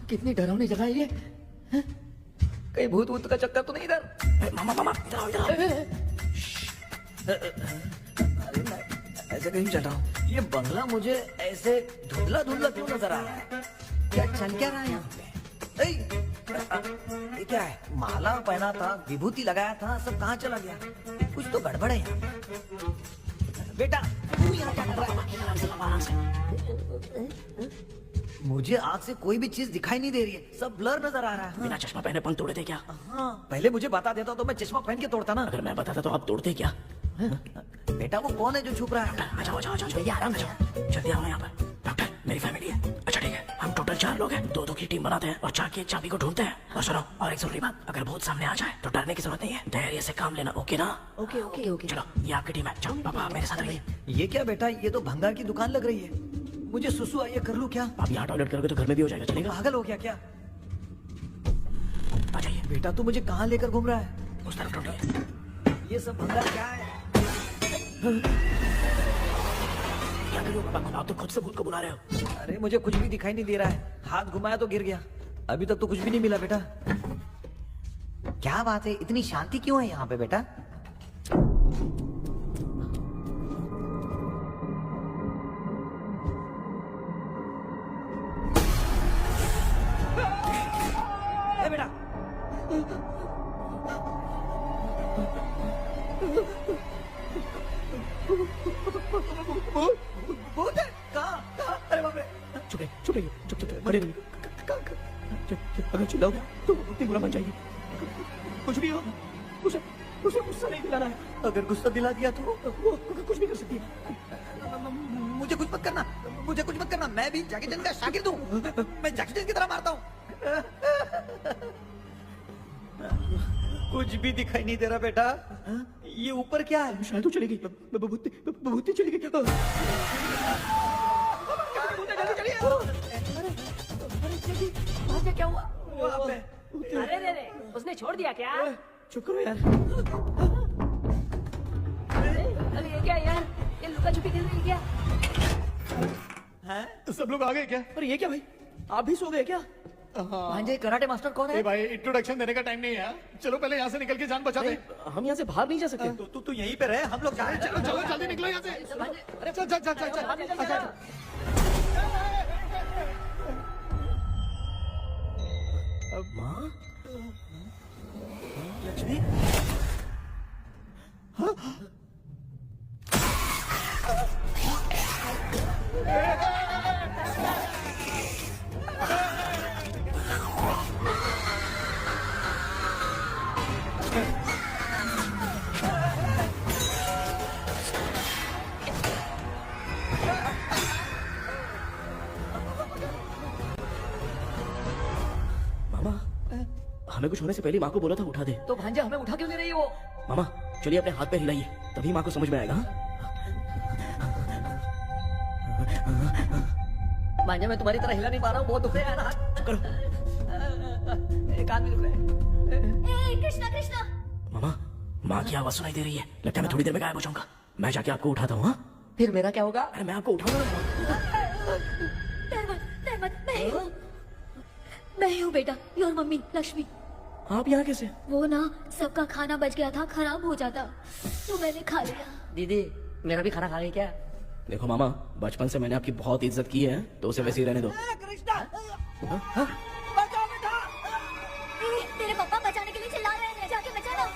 कितनी डरावनी जगह है ये। हैं? कहीं भूत भूत का चक्कर तो नहीं इधर? मामा मामा इधर आओ इधर आओ। अरे मैं ऐसे कहीं चल रहा हूँ। ये बंगला मुझे ऐसे धुंधला धुंधला क्यों नजर आ रहा है? क्या चल क्या रहा है यहाँ पे? ये क्या है? माला पहना था, विभूति लगाया था, सब कहाँ चला गया? कुछ तो गड़बड़ है यहाँ पे। बेटा तू यहाँ क्या कर रहा है? मुझे आँख से कोई भी चीज दिखाई नहीं दे रही है, सब ब्लर नजर आ रहा है। बिना चश्मा पहने पंख तोड़े थे क्या? हाँ, पहले मुझे बता देता तो मैं चश्मा पहन के तोड़ता ना। अगर मैं बताता तो आप तोड़ते क्या? बेटा वो कौन है जो छुप रहा है? आ जाओ जाओ जाओ जल्दी आराम से जल्दी आओ यहाँ पर। डॉक्टर मेरी फैमिली है। अच्छा ठीक है, हम टोटल 4 लोग हैं, 2-2 की टीम बनाते हैं और जाके चाबी को ढूंढते हैं। और सुनो, और एक जरूरी बात, अगर भूत सामने आ जाए तो डरने की जरूरत नहीं है, धैर्य से काम लेना। ओके ना? Okay okay okay. चलो ये आपकी टीम है। चलो पापा आप मेरे साथ रहिए। ये क्या बेटा, ये तो भंगार की दुकान लग रही है। मुझे सुसु आई है, कर लूं क्या? आप यहाँ टॉयलेट करोगे तो घर में भी हो जाएगा, चलेगा? पागल हो गया क्या? आ जाइए। बेटा तू मुझे कहाँ लेकर घूम रहा है? उस तरफ ढूंढिए। ये सब भंगार क्या है? क्या करो पापा, आप तो खुद से भूत को बुला रहे हो। अरे मुझे कुछ भी दिखाई नहीं दे रहा है, हाथ घुमाया तो गिर गया। अभी तक तो कुछ भी नहीं मिला बेटा। क्या बात है, इतनी शांति क्यों है यहाँ पे बेटा? ए बेटा भूत है? कहाँ? अरे बाप रे! चुप रहिए चुप रहिए, चुप चुप खड़े रहिए। अगर चिल्लाओगे तो इतनी बुरा बन जाएगी। कुछ भी हो, उसे उसे गुस्सा नहीं दिलाना है। अगर गुस्सा दिला दिया तो वो कुछ भी कर सकती है। मुझे कुछ मत करना, मुझे कुछ मत करना। मैं भी जैकी चैन का शागिर्द हूँ, मैं जैकी चैन की तरह मारता हूँ। कुछ भी दिखाई नहीं दे रहा बेटा। ये ऊपर क्या है? शायद तो चली गई, भूती चली गई। क्या हुआ? वहाँ पे। अरे रे रे, उसने छोड़ दिया क्या? चुप करो यार। अरे ये क्या यार, ये लुका छुपी खेल रही क्या? हैं? सब लोग आ गए क्या? अरे ये क्या भाई, आप भी सो गए क्या? भांजे कराटे मास्टर कौन ए है? भाई इंट्रोडक्शन देने का टाइम नहीं है, चलो पहले यहाँ से निकल के जान बचा दे। हम यहाँ से बाहर नहीं जा सकते। तू यहीं पे रहे, हम लोग जा रहे हैं। चलो चलो जल्दी निकलो यहाँ से। चल चल चल चल चल चल। माँ लक्ष्मी, मामा, हमें कुछ होने से पहले माँ को बोला था उठा दे। तो भांजा हमें उठा क्यों नहीं रही वो? मामा चलिए अपने हाथ पे हिलाइए, तभी माँ को समझ में आएगा। भांजा मैं तुम्हारी तरह हिला नहीं पा रहा हूँ, बहुत दुख रहा है ना। चुप करो। एक आदमी रुक रहा है। कृष्णा कृष्णा मामा माँ की आवाज सुनाई दे रही है, लगता है मैं थोड़ी देर में गायब हो जाऊंगा। मैं जाके आपको उठाता हूँ। हाँ फिर मेरा क्या होगा? अरे मैं आपको उठाऊंगा। डर मत मैं हूँ बेटा, योर मम्मी लक्ष्मी। आप यहाँ कैसे? वो ना सबका खाना बच गया था, खराब हो जाता तो मैंने खा लिया। दीदी मेरा भी खाना खा गई क्या? देखो मामा, बचपन से मैंने आपकी बहुत इज्जत की है, तो उसे वैसे ही रहने दो। तेरे पापा बचाने के लिए चिल्ला रहे हैं, जाके बचा लो।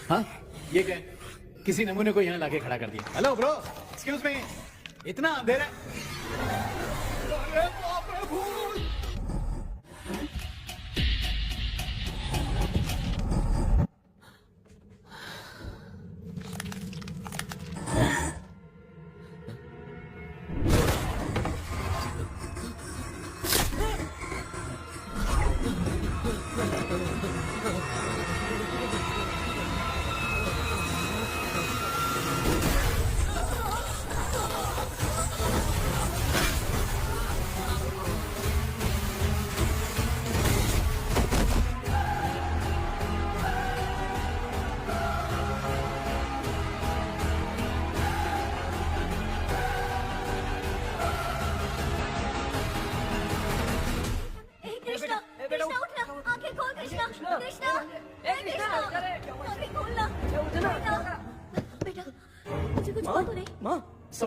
हाँ ये क्या, किसी नमूने को यहाँ लाके खड़ा कर दिया। हेलो ब्रो, एक्सक्यूज मी, इतना अंधेरा है। अरे बाप रे, भूत!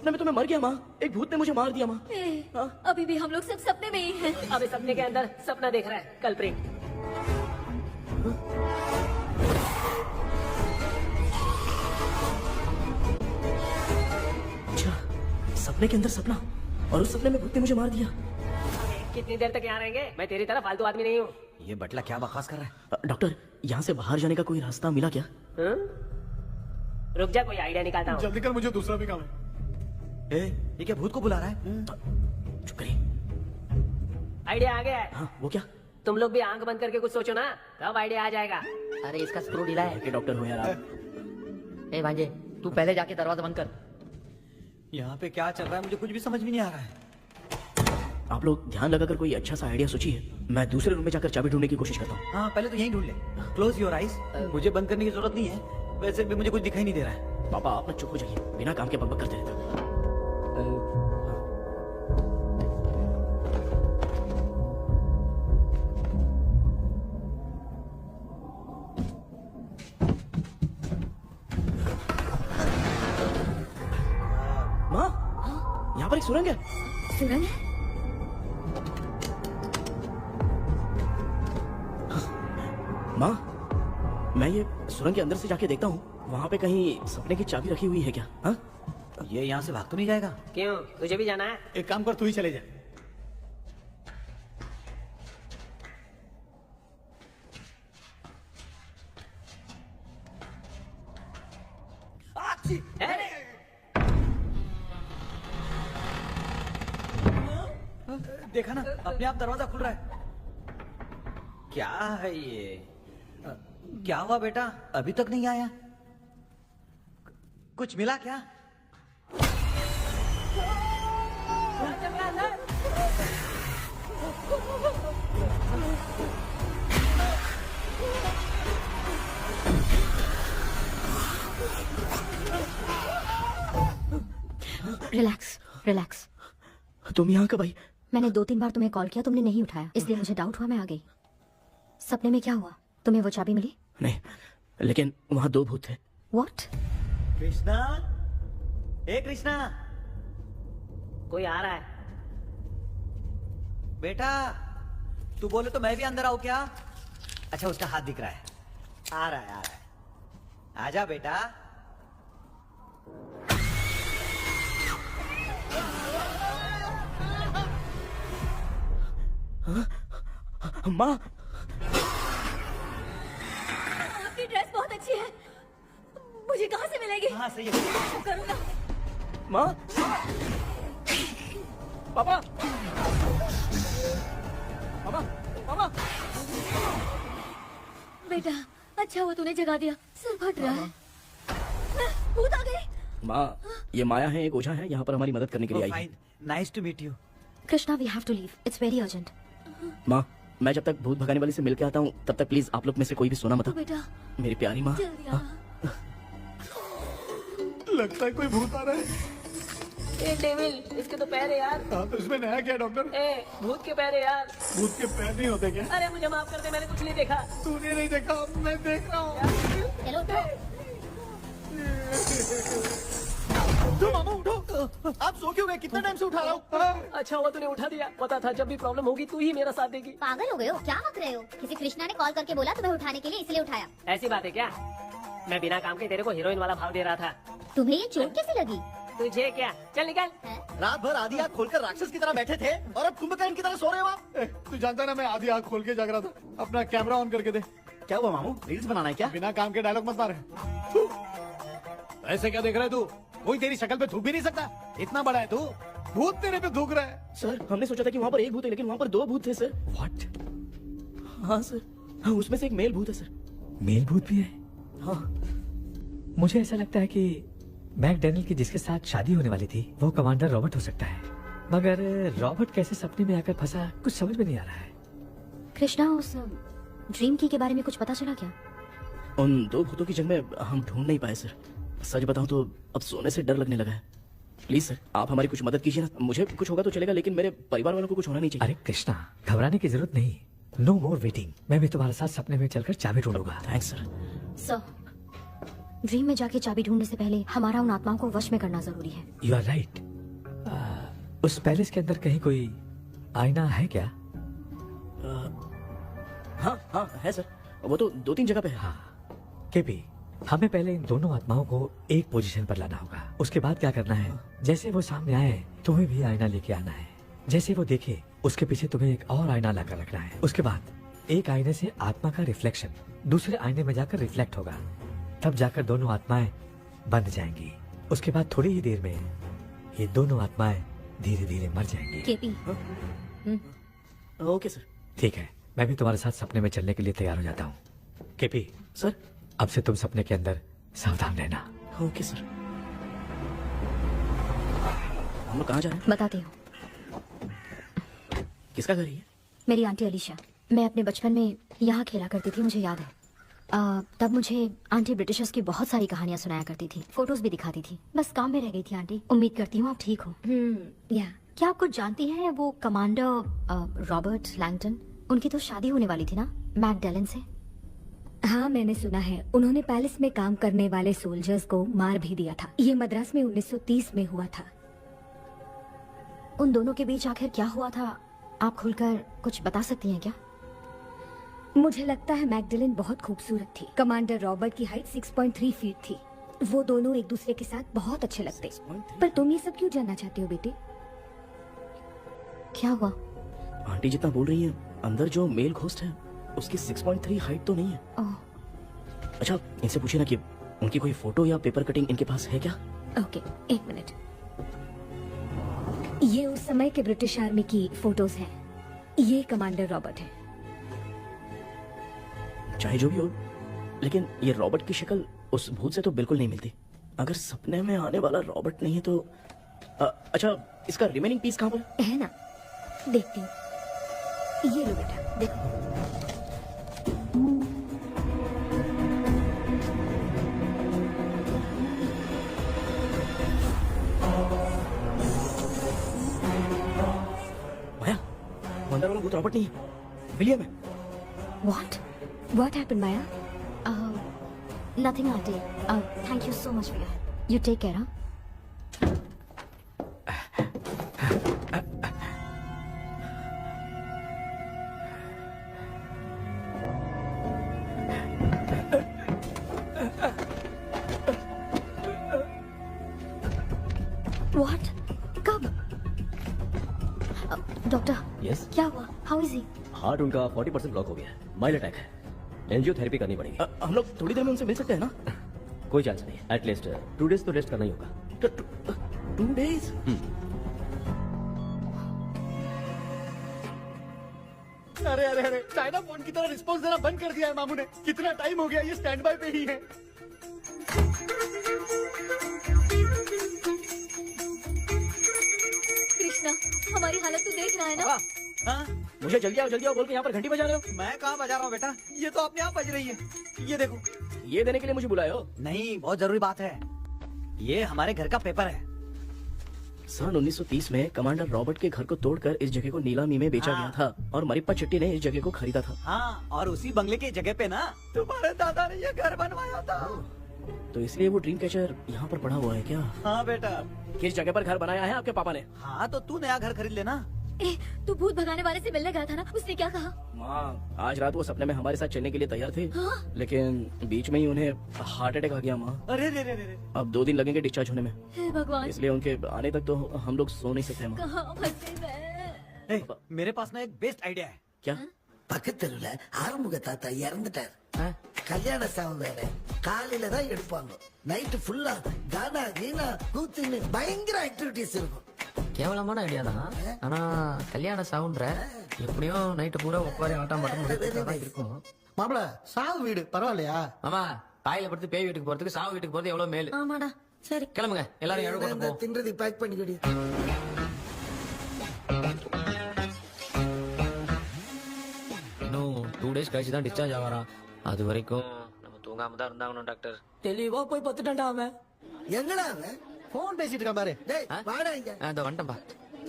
सपने में तो मैं मर गया माँ, एक भूत ने मुझे मार दिया माँ। हाँ? अभी भी हम लोग सब सपने में ही हैं। अब इस सपने के अंदर सपना देख रहा है कल्प्रिट। अच्छा, सपने के अंदर सपना, और उस सपने में भूत ने मुझे मार दिया। कितनी देर तक यहाँ रहेंगे? मैं तेरी तरह फालतू आदमी नहीं हूँ। ये बटला क्या बकवास कर रहा है? डॉक्टर, यहाँ से बाहर जाने का कोई रास्ता मिला क्या? रुक जा, कोई आइडिया निकालता हूँ। जल्दी कर, मुझे दूसरा भी काम है। ये क्या भूत को बुला रहा है? चुप करिए। आइडिया आ गया है। हाँ, वो क्या? तुम लोग भी आंख बंद करके कुछ सोचो ना, तब आइडिया आ जाएगा। अरे इसका स्क्रू ढीला है। के डॉक्टर हो यार आप। ए भांजे, तू पहले जाके दरवाजा बंद कर। यहाँ पे क्या चल रहा है मुझे कुछ भी समझ में नहीं आ रहा है। आप लोग ध्यान लगाकर कोई अच्छा सा आइडिया सोचिए, मैं दूसरे रूम में जाकर चाबी ढूंढने की कोशिश करता हूँ। हाँ, पहले तो यहीं ढूंढ ले। Close your eyes. मुझे बंद करने की जरूरत नहीं है, वैसे भी मुझे कुछ दिखाई नहीं दे रहा है। पापा आप ना चुप हो जाइए, बिना काम के बकबक करते रहते हो। माँ, यहाँ पर एक सुरंग है। सुरंग है? माँ, मैं ये सुरंग के अंदर से जाके देखता हूँ, वहाँ पे कहीं सपने की चाबी रखी हुई है क्या? हाँ? ये यहाँ से भाग तो नहीं जाएगा? क्यों, तुझे भी जाना है? एक काम कर, तू ही चले जा। देखा ना, अपने आप दरवाजा खुल रहा है। क्या है ये? क्या हुआ बेटा, अभी तक नहीं आया? कुछ मिला क्या? Relax relax. तुम यहाँ कब आई? मैंने 2-3 बार तुम्हें कॉल किया, तुमने नहीं उठाया, इसलिए मुझे डाउट हुआ, मैं आ गई। सपने में क्या हुआ? तुम्हें वो चाबी मिली? नहीं, लेकिन वहाँ 2 भूत थे। व्हाट? कृष्णा, ए कृष्णा, कोई आ रहा है। बेटा तू बोले तो मैं भी अंदर आऊं क्या? अच्छा, उसका हाथ दिख रहा है। आ रहा है, आ रहा है। आजा बेटा। माँ, आपकी ड्रेस बहुत अच्छी है, मुझे कहाँ से मिलेगी? हाँ सही है। करूँगा। माँ, पापा, पापा, पापा। बेटा अच्छा हुआ तूने जगा दिया, सर फट रहा है। भूत आ गए। माँ, ये माया है, एक ओझा है, यहाँ पर हमारी मदद करने के लिए आई है। Fine, nice to meet you. Krishna, we have to leave, it's very urgent. माँ, मैं जब तक भूत भगाने वाली से मिलके आता हूँ, तब तक प्लीज आप लोग में से कोई भी सोना मत। तो बेटा मेरी प्यारी माँ। जल्दी आना। लगता है कोई भूत आ रहा है। ए डेविल, इसके तो पैर है यार। हाँ, तो इसमें नया क्या है डॉक्टर? ए, भूत के पैर है यार। भूत के पैर नहीं होते क्या? अरे मुझे माफ कर दे, मैंने कुछ नहीं देखा। तूने नहीं देखा, मैं देख रहा हूँ। चलो उठो। तुम मामू उठो। आप सो क्यों गए? कितना टाइम से उठा रहा हूँ। अच्छा हुआ तूने उठा दिया, पता था जब भी प्रॉब्लम होगी तू ही मेरा साथ देगी। पागल हो गए हो क्या? बक रहे हो? किसी कृष्णा ने कॉल करके बोला तुम्हें उठाने के लिए, इसलिए उठाया। ऐसी बात है क्या? मैं बिना काम के तेरे को हीरोइन वाला भाव दे रहा था। तुम्हें ये चोट कैसे लगी? तुझे क्या? चल निकल। रात भर आधी आँख खोलकर राक्षस की तरह बैठे थे और अब कुंभकर्ण की तरह सो रहे हो आप। तू जानता ना, मैं आधी आँख खोल के जाग रहा था। अपना कैमरा ऑन करके दे। क्या हुआ मामू, रील्स बनाना है क्या? बिना काम के डायलॉग मत मारे। ऐसे क्या देख रहा है तू? कोई तेरी शक्ल पे थूक भी नहीं सकता, इतना बड़ा है तू। भूत तेरे पे थूक रहा है। सर, हमने सोचा था कि वहाँ पर एक भूत है, लेकिन वहाँ पर 2 भूत थे सर। व्हाट? हाँ सर, हाँ, उसमें से एक मेल भूत है सर। मेल भूत भी है? हाँ। मुझे ऐसा लगता है कि मैकडैनियल की जिसके साथ शादी होने वाली थी वो कमांडर रॉबर्ट हो सकता है, मगर रॉबर्ट कैसे सपने में आकर फंसा, कुछ समझ में नहीं आ रहा है। कृष्णा, उस ड्रीम की के बारे में कुछ पता चला क्या? उन 2 भूतों की जंग में हम ढूंढ नहीं पाए सर। सच बताऊं तो अब सोने से डर लगने लगा है। प्लीज सर, आप हमारी कुछ मदद कीजिए ना। मुझे कुछ होगा तो चलेगा, लेकिन मेरे परिवार वालों को कुछ होना नहीं चाहिए। अरे कृष्णा, घबराने की जरूरत नहीं, नो मोर वेटिंग। मैं भी तुम्हारे साथ सपने में चलकर चाबी ढूंढूंगा। Thanks sir. सर, ड्रीम में जाके चाबी ढूंढने से पहले हमारा उन आत्माओं को वश में करना जरूरी है। You are right. उस पैलेस के अंदर कहीं कोई आईना है क्या? हाँ हाँ है सर, वो तो 2-3 जगह पे है। हाँ केपी, हमें पहले इन दोनों आत्माओं को एक पोजीशन पर लाना होगा। उसके बाद क्या करना है, जैसे वो सामने आए तुम्हें भी आईना लेके आना है। जैसे वो देखे उसके पीछे तुम्हें एक और आईना लाकर रखना है। उसके बाद एक आईने से आत्मा का रिफ्लेक्शन दूसरे आईने में जाकर रिफ्लेक्ट होगा, तब जाकर दोनों आत्माएं बंद जाएंगी। उसके बाद थोड़ी ही देर में ये दोनों आत्माएं धीरे धीरे मर जाएंगी। KP, okay sir. ठीक है, मैं भी तुम्हारे साथ सपने में चलने के लिए तैयार हो जाता हूँ। KP sir. अब से तुम सपने के अंदर सावधान रहना। Okay sir. हम लोग कहाँ जा रहे हैं? बताती हूँ। किसका घर है ये? मेरी आंटी अलीशा। मैं अपने बचपन में यहाँ खेला करती थी, मुझे याद है। तब मुझे आंटी ब्रिटिशर्स की बहुत सारी कहानियां सुनाया करती थी, फोटोज भी दिखाती थी। बस काम में रह गई थी आंटी। उम्मीद करती हूँ आप ठीक हो। या क्या आप कुछ जानती हैं वो कमांडर रॉबर्ट लैंगटन? उनकी तो शादी होने वाली थी ना मैकडेलन से। हाँ, मैंने सुना है उन्होंने पैलेस में काम करने वाले सोल्जर्स को मार भी दिया था। ये मद्रास में 1930 में हुआ था। उन दोनों के बीच आखिर क्या हुआ था, आप खुलकर कुछ बता सकती हैं क्या? मुझे लगता है मैकडेलन बहुत खूबसूरत थी। कमांडर रॉबर्ट की हाइट 6.3 फीट थी। वो दोनों एक दूसरे के साथ बहुत अच्छे लगते। पर तुम ये सब क्यों जानना चाहते हो बेटे? क्या हुआ? आंटी जितना बोल रही है, अंदर जो मेल घोस्ट है उसकी 6.3 हाइट तो नहीं है। ओह, अच्छा, इनसे पूछिए ना कि उनकी कोई फोटो या पेपर कटिंग इनके पास है क्या? ओके, एक मिनट। ये उस समय के ब्रिटिश आर्मी की फोटोज हैं। ये कमांडर रॉबर्ट है। चाहे जो भी हो, लेकिन ये रॉबर्ट की शक्ल उस भूत से तो बिल्कुल नहीं मिलती। अगर सपने में आने वाला रॉबर्ट नहीं है तो अच्छा, इसका रिमेनिंग पीस कहाँ पर है ना? देखती हूँ। ये लो बेटा, देखो। माया, वो अंदर वाला भूत रॉबर्ट नहीं है, विलियम है। What happened, Maya? nothing auntie. Thank you so much for your help. You take care, huh? What? कब? डॉक्टर, यस, क्या हुआ? How is he? हार्ट उनका 40% ब्लॉक हो गया है। माइल्ड अटैक है। एंजियोथेरेपी करनी पड़ेगी। हम लोग थोड़ी देर में उनसे मिल सकते हैं ना? कोई चांस नहीं। एटलीस्ट 2 डेज तो रेस्ट करना ही होगा। 2 days? अरे अरे अरे, चाइना फोन की तरह रिस्पॉन्स देना बंद कर दिया है मामू ने। कितना टाइम हो गया, ये स्टैंड बाय पे ही है। कृष्णा, हमारी हालत तो देख रहा है ना? हाँ? मुझे जल्दी आओ बोल के यहाँ पर घंटी बजा रहे हो। मैं कहाँ बजा रहा हूँ बेटा, ये तो अपने आप बज रही है। ये देखो। ये देने के लिए मुझे बुलाए हो? नहीं, बहुत जरूरी बात है। ये हमारे घर का पेपर है। सन 1930 में कमांडर रॉबर्ट के घर को तोड़कर इस जगह को नीलामी में बेचा हाँ। गया था और मरिप्पा चिट्टी ने इस जगह को खरीदा था। हाँ, और उसी बंगले की जगह पे ना तुम्हारे दादा ने ये घर बनवाया था। तो इसलिए वो ड्रीम कैचर यहाँ पर पड़ा हुआ है क्या? हाँ बेटा। किस जगह पर घर बनाया है आपके पापा ने? हाँ, तो तू नया घर खरीद लेना। तू भूत भगाने वाले से मिलने गया था ना, उसने क्या कहा? माँ, आज रात वो सपने में हमारे साथ चलने के लिए तैयार थे। हाँ? लेकिन बीच में ही उन्हें हार्ट अटैक आ गया माँ। अरे रे रे रे रे। अब 2 दिन लगेंगे डिस्चार्ज होने में, हे भगवान, इसलिए उनके आने तक तो हम लोग सो नहीं सकते माँ। कहाँ फंसे मैं? ए, मेरे पास ना एक बेस्ट आइडिया है। क्या? பக்கத்துல ஆறுமுக தாத்தா இறந்துட்டார். கல்யாண சாவு வேற. காலையில தான் எடுப்பாங்க. நைட் ஃபுல்லா கானா கீனா கூத்துன்னு பயங்கர ஆக்டிவிட்டிஸ் இருக்கும். கேவலமான ஐடியா தான். ஆனா கல்யாண சாவுன்ற எப்படியும் நைட்டு பூரா உட்காரி ஆட்டம் பாட்டம் இருக்கும். மாப்பிள சாவு வீடு பரவாயில்லையா? ஆமா, தாயில படுத்து பேய் வீட்டுக்கு போறதுக்கு சாவு வீட்டுக்கு போறது எவ்வளவு மேல். ஆமாடா, சரி கிளம்புங்க, எல்லாரும் எழுத போறோம். தின்றதை பேக் பண்ணிக்கடி. இன்னும் 2 days கழிச்சு தான் டிஸ்சார்ஜ் ஆவாராம். அது வரைக்கும் நம்ம தூங்காம தான் இருந்தாங்கணும் டாக்டர். தெளிவா போய் பத்துட்டான்டா அவன். எங்கடா அவன்? फोन பேசிட்டு இருக்கான் பாரு. டேய் வாடா இங்க. அந்த வந்துட்டேன்பா.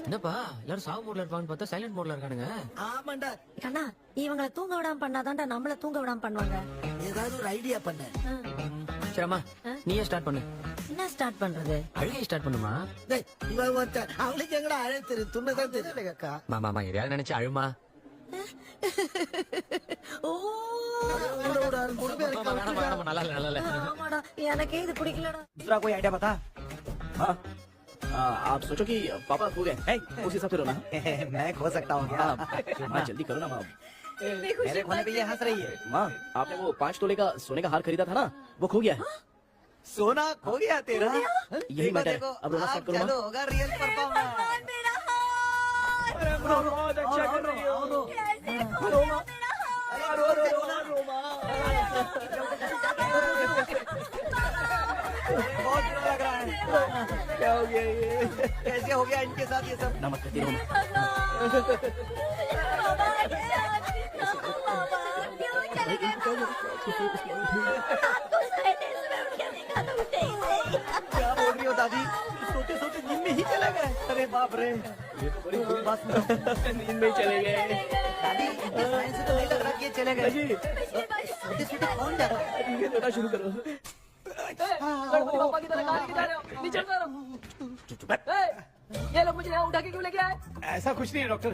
என்னப்பா எல்லாரும் சாவு மோட்ல இருப்பான்னு பார்த்தா சைலண்ட் மோட்ல இருக்கானுங்க. ஆமாண்டா. கண்ணா, இவங்களை தூங்க விடாம பண்ணாதான்டா நம்மள தூங்க விடாம பண்ணுவாங்க. ஏதாவது ஒரு ஐடியா பண்ணு. சரிம்மா நீயே ஸ்டார்ட் பண்ணு. என்ன ஸ்டார்ட் பண்றது? அழுகை ஸ்டார்ட் பண்ணுமா? டேய், இவன் ஒருத்தன். அவளுக்கு எங்கடா அழ தெரியும்? துண்ணதான் தெரியல அக்கா. மாமா எதையாவது நினைச்சு அழுமா. நல்லா இல்ல எனக்கு இது பிடிக்கலடா. दूसरा कोई आइडिया बता। हाँ आप सोचो कि पापा खो गए हैं, उस हिसाब से रोना। मैं खो सकता हूँ क्या? माँ जल्दी करो ना माँ। मेरे खोने पे ये हंस रही है। माँ आपने वो 5 तोले का सोने का हार खरीदा था ना, वो खो गया है। सोना खो गया तेरा? यही मैटर है। अब रोना स्टार्ट करो चलो माँ। होगा रियल परफॉर्मेंस। बहुत अच्छा कर रही हो। बहुत बुरा लग रहा है। क्या हो गया ये? कैसे हो गया इनके साथ ये सब? ना मत करती रहो। क्या बोल रही हो दादी? सोते सोते नींद में ही चले गए? अरे बाप रे, ये तो बड़ी बुरी बात सुना। नींद में ही चले गए। दादी इनके साइन से तो नहीं लग रहा कि ये चले गए। सोते सोते कौन जा रहा है? ठीक है रोना शुरू करो। पापा की तरह गाली जा रहे हो, नीचे उतारो। ये लोग मुझे यहाँ उठा के क्यों लेके आए? ऐसा कुछ नहीं है डॉक्टर,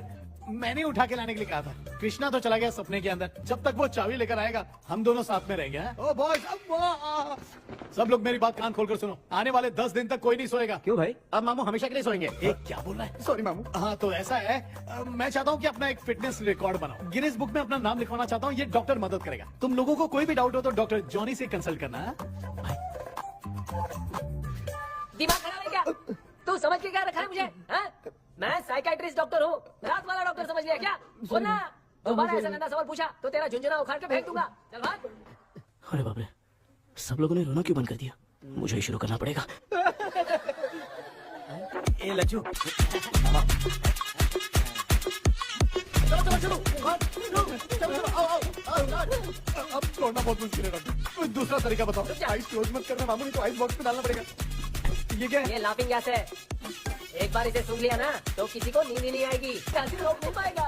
मैंने उठा के लाने के लिए कहा था। कृष्णा तो चला गया सपने के अंदर, जब तक वो चाबी लेकर आएगा हम दोनों साथ में रहेंगे। हाँ? ओ बॉयज, सब लोग मेरी बात कान खोलकर सुनो। आने वाले 10 दिन तक कोई नहीं सोएगा। क्यों भाई? अब मामू हमेशा के लिए सोएंगे। एक क्या बोल रहा है? सॉरी मामू। हाँ तो ऐसा है, मैं चाहता हूँ कि अपना एक फिटनेस रिकॉर्ड बनाओ, गिनीज बुक में अपना नाम लिखवाना चाहता हूँ। ये डॉक्टर मदद करेगा। तुम लोगों को कोई भी डाउट हो तो डॉक्टर जॉनी से कंसल्ट करना। दिमाग खराब है क्या? तू समझ के क्या रखा है मुझे? हाँ? मैं साइकाइट्रिस्ट डॉक्टर हूँ, रात वाला डॉक्टर समझ लिया क्या? बोलना, दोबारा ऐसा गंदा सवाल पूछा तो तेरा झुंझुना उखाड़ के फेंक दूंगा। चल भाग। अरे बाप रे, सब लोगों ने रोना क्यों बंद कर दिया? मुझे ही शुरू करना पड़ेगा। ए लज्जू, अब छोड़ना बहुत मुश्किल है डॉक्टर, कोई दूसरा तरीका बताओ। आइस क्लोज मत करना मामू, नहीं तो आइस बॉक्स में डालना पड़ेगा। ये क्या है? ये लाफिंग गैस है, एक बार इसे सूंघ लिया ना तो किसी को नींद ही नहीं आएगी, कैसे रोक नहीं पाएगा।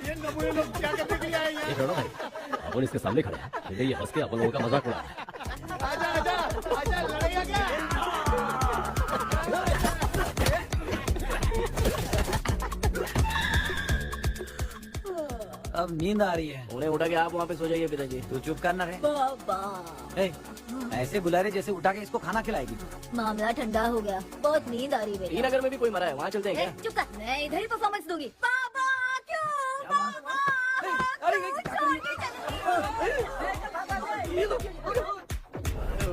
ये नमूने लोग क्या करने के लिए आए हैं? छोड़ो भाई, अपन इसके सामने खड़ा है, ये हंस के अपन लोगों का मजाक उड़ा रहा है। आजा आजा आजा, लड़ाई क्या? अब नींद आ रही है। उन्हें उठा के आप वहाँ पे सो जाइए पिताजी। तू चुप करना रे। ए, ऐसे बुला रहे जैसे उठा के इसको खाना खिलाएगी। मामला ठंडा हो गया, बहुत नींद आ रही है। हीरानगर में भी कोई मरा है, वहाँ चलते हैं क्या? चुप कर, मैं इधर ही परफॉर्मेंस दूंगी। पापा क्यों?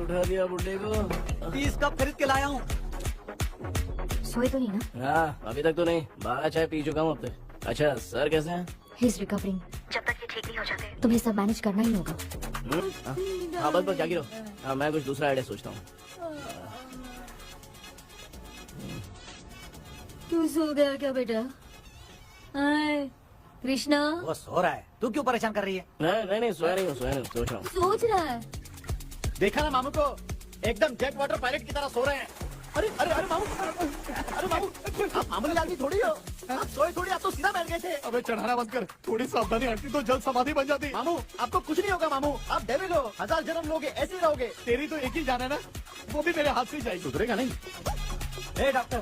उठा दिया बुड्ढे को। 30 कप खरीद के लाया हूँ। सोए तो नहीं ना? हाँ अभी तक तो नहीं, 12 चाय पी चुका हूँ अब तक। अच्छा सर कैसे हैं? He is recovering. जब तक ये ठीक नहीं हो जाते तुम्हें सब मैनेज करना ही होगा। हाँ बस जागी रहो। हाँ मैं कुछ दूसरा आइडिया सोचता हूँ। तू सो गया क्या बेटा? कृष्णा वो सो रहा है, तू क्यों परेशान कर रही है? नहीं सोया नहीं हूँ, सोच रहा हूँ। सोच रहा है। देखा ना मामू को, एकदम जेट वाटर पायलट की तरह सो रहे हैं। अरे अरे अरे मामू, अरे मामू, आप मामूली आदमी थोड़ी हो, आप सोए थोड़ी, आप तो सीधा बैठ गए थे। अबे चढ़ाना बंद कर, थोड़ी सावधानी हटती तो जल्द समाधि बन जाती। मामू आपको कुछ नहीं होगा मामू, आप डेविल हो, 1000 जन्म लोगे ऐसे ही रहोगे। तेरी तो एक ही जान है ना, वो भी मेरे हाथ से जाएगी। सुधरेगा नहीं। ए डॉक्टर,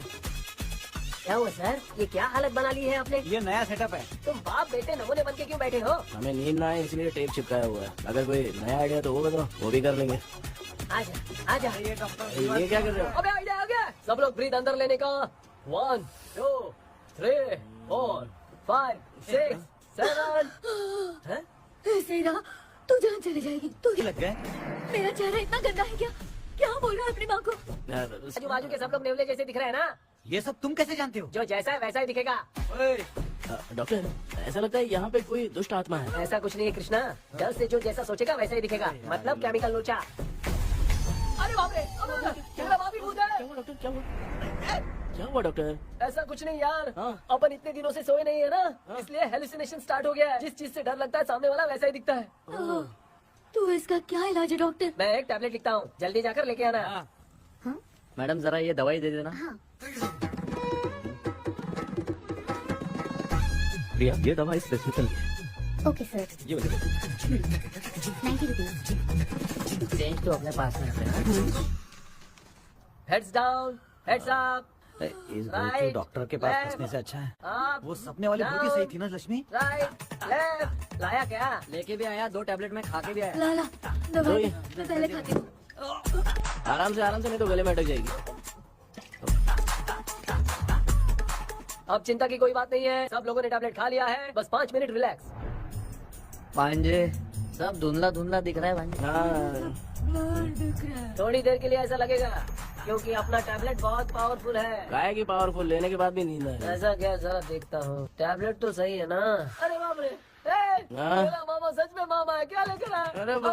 क्या हुआ सर? ये क्या हालत बना ली है आपने? ये नया सेटअप है। तुम बाप बेटे नमूने बन के क्यों बैठे हो? हमें नींद ना आए इसलिए टेप चिपकाया हुआ है। अगर कोई नया आइडिया तो वो बताओ, वो भी कर लेंगे। आजा आजा। ये डॉक्टर ये क्या कर रहे हो? अबे आइडिया आ गया। सब लोग ब्रीथ अंदर लेने का। 1 2 3 4 5 6 7। ऐसे ही रहा तू जहाँ चली जाएगी। तू लग गए। मेरा चेहरा इतना गंदा है क्या? क्या बोल रहा है अपनी माँ को? आजू बाजू के सब लोग नेवले जैसे दिख रहे हैं ना? ये सब तुम कैसे जानते हो? जो जैसा है वैसा ही दिखेगा। डॉक्टर ऐसा लगता है यहाँ पे कोई दुष्ट आत्मा है। ऐसा कुछ नहीं है कृष्णा, डर से जो जैसा सोचेगा वैसा ही दिखेगा, मतलब केमिकल लोचा। अरे बाप रे, मेरा बाप ही भूत है। क्या हुआ डॉक्टर, क्या हुआ? क्या हुआ डॉक्टर? ऐसा कुछ नहीं यार, हाँ। अपन इतने दिनों से सोए नहीं है ना, इसलिए हेलुसिनेशन स्टार्ट हो गया है। जिस चीज से डर लगता है सामने वाला वैसा ही दिखता है। तो इसका क्या इलाज है डॉक्टर? मैं एक टैबलेट लिखता हूँ, जल्दी जाकर लेके आना। मैडम जरा ये दवाई दे देना। प्रिया ये दवा इस हॉस्पिटल की है, ओके सर, ये वाली। 90 रुपीज। चेंज तो अपने पास में रखना। हेड्स डाउन, हेड्स अप, इस Right, डॉक्टर के पास left, फंसने से अच्छा है up, वो सपने वाली बूटी सही थी ना लक्ष्मी। राइट, लेफ्ट, लाया क्या? लेके भी आया, 2 टैबलेट में खा के भी आया। लाला दवाई मैं पहले खाती हूँ। आराम से नहीं तो गले में अटक जाएगी। अब चिंता की कोई बात नहीं है, सब लोगों ने टैबलेट खा लिया है, बस 5 मिनट रिलैक्स। भांजे सब धुंधला दिख रहा है भांजे। थोड़ी देर के लिए ऐसा लगेगा क्योंकि अपना टैबलेट बहुत पावरफुल है। गाय की पावरफुल, लेने के बाद भी नींद है। ऐसा क्या, जरा देखता हूँ। टैबलेट तो सही है ना? अरे बाप रे, ए, हाँ। मेरा मामा सच में मामा है, क्या लेकर आया? अरे बाप रे।